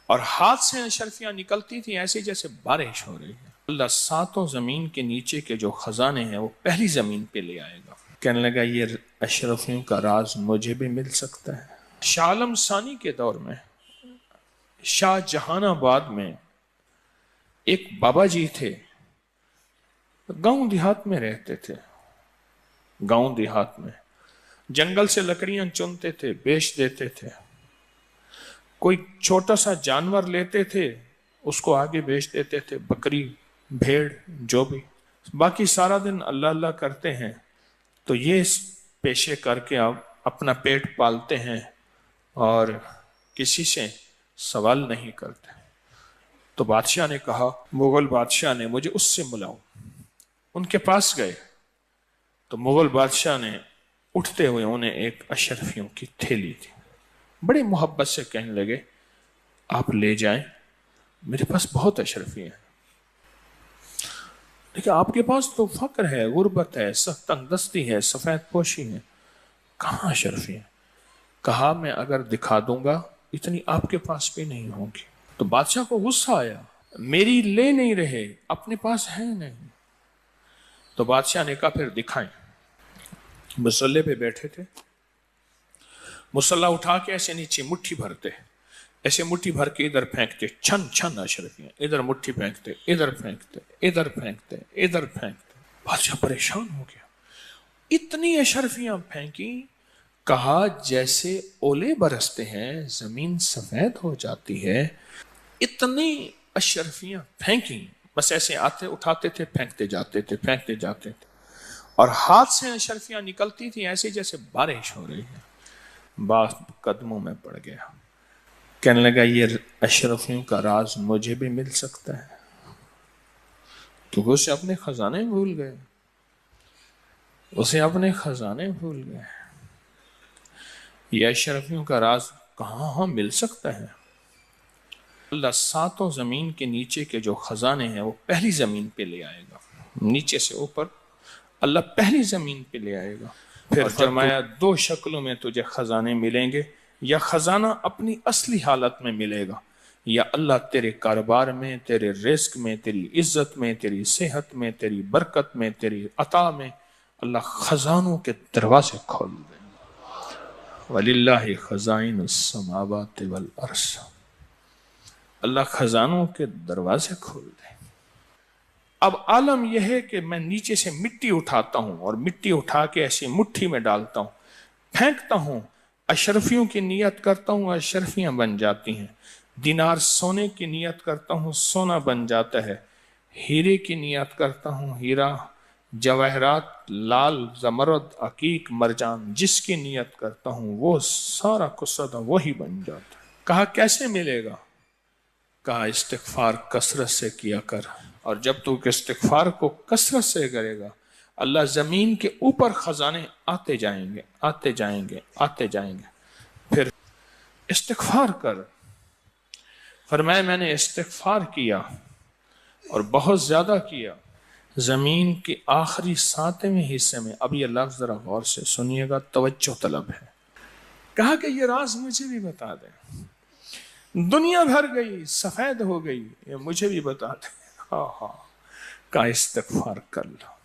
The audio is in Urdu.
اور ہاتھ سے اشرفیاں نکلتی تھی ایسے جیسے بارش ہو رہی ہے۔ اللہ ساتوں زمین کے نیچے کے جو خزانے ہیں وہ پہلی زمین پہ لے آئے گا۔ کہنے لگا یہ اشرفیوں کا راز مجھے بھی مل سکتا ہے۔ شاہ عالم ثانی کے دور میں شاہ جہان آباد میں ایک بابا جی تھے، گاؤں دیہات میں رہتے تھے۔ گاؤں دیہات میں جنگل سے لکڑیاں چنتے تھے، بیچ دیتے تھے۔ کوئی چھوٹا سا جانور لیتے تھے، اس کو آگے بیچ دیتے تھے، بکری، بھیڑ، جو بھی۔ باقی سارا دن اللہ اللہ کرتے ہیں، تو یہ پیشے کر کے آپ اپنا پیٹ پالتے ہیں اور کسی سے سوال نہیں کرتے۔ تو بادشاہ نے کہا، مغل بادشاہ نے، مجھے اس سے ملاؤ۔ ان کے پاس گئے تو مغل بادشاہ نے اٹھتے ہوئے انہیں ایک اشرفیوں کی تھیلی تھی، بڑی محبت سے کہنے لگے آپ لے جائیں، میرے پاس بہت اشرفی ہیں، لیکن آپ کے پاس تو فقر ہے، غربت ہے، تنگ دستی ہے، سفید پوشی ہے، کہاں اشرفی ہیں؟ کہا میں اگر دکھا دوں گا اتنی آپ کے پاس بھی نہیں ہوگی۔ تو بادشاہ کو غصہ آیا، میری لے نہیں رہے، اپنے پاس ہے نہیں۔ تو بادشاہ نے کہا پھر دکھائیں۔ مسلح پہ بیٹھے تھے، مسلح اٹھا کے ایسے نیچے مٹھی بھرتے، ایسے مٹھی بھر کے ادھر پھینکتے، چھن چھن اشرفیاں، ادھر مٹھی پھینکتے، ادھر پھینکتے، ادھر پھینکتے، ادھر پھینکتے۔ بادشاہ پریشان ہو گیا، اتنی اشرفیاں پھینکی، کہا جیسے اولے برستے ہیں زمین سفید ہو جاتی ہے، اتنی اشرفیاں پھینکی، بس ایسے آتے اٹھاتے تھے، پھینکتے جاتے تھے، پھینکتے جاتے تھے، اور ہاتھ سے اشرفیاں نکلتی تھی ایسے جیسے بارش ہو رہی ہے۔ باپ قدموں میں پڑ گیا، کہنے لگا یہ اشرفیوں کا راز مجھے بھی مل سکتا ہے، کیونکہ اسے اپنے خزانے بھول گئے، اسے اپنے خزانے بھول گئے۔ یہ اشرفیوں کا راز کہاں مل سکتا ہے؟ اللہ ساتوں زمین کے نیچے کے جو خزانے ہیں وہ پہلی زمین پہ لے آئے گا، نیچے سے اوپر اللہ پہلی زمین پہ لے آئے گا۔ پھر فرمایا دو شکلوں میں تجھے خزانے ملیں گے، یا خزانہ اپنی اصلی حالت میں ملے گا، یا اللہ تیرے کاروبار میں، تیرے رزق میں، تیری عزت میں، تیری صحت میں، تیری برکت میں، تیری عطا میں اللہ خزانوں کے دروازے کھول دے۔ وَلِلَّهِ خَزَائِنُ السَّمَاوَاتِ وَالْأَرْضِ، اللہ خزانوں کے دروازے کھول دے۔ اب عالم یہ ہے کہ میں نیچے سے مٹی اٹھاتا ہوں اور مٹی اٹھا کے ایسی مٹھی میں ڈالتا ہوں، پھینکتا ہوں، اشرفیوں کی نیت کرتا ہوں، اشرفیاں بن جاتی ہیں۔ دینار سونے کی نیت کرتا ہوں، سونا بن جاتا ہے۔ ہیرے کی نیت کرتا ہوں، ہیرا، جواہرات، لال، زمرد، عقیق، مرجان، جس کی نیت کرتا ہوں وہ سارا کسدہ وہی بن جاتا ہے۔ کہا کیسے ملے گا؟ کہا استغفار کثرت سے کیا کر، اور جب تو استغفار کو کثرت سے کرے گا اللہ زمین کے اوپر خزانے آتے جائیں گے، آتے جائیں گے، آتے جائیں گے۔ پھر استغفار کر۔ فرمایا میں نے استغفار کیا اور بہت زیادہ کیا، زمین کے آخری ساتویں حصے میں، اب یہ لفظ ذرا غور سے سنیے گا، توجہ طلب ہے۔ کہا کہ یہ راز مجھے بھی بتا دیں، دنیا بھر گئی، سفید ہو گئی، یہ مجھے بھی بتا دیں۔ ہاں کہا استغفار کر لو۔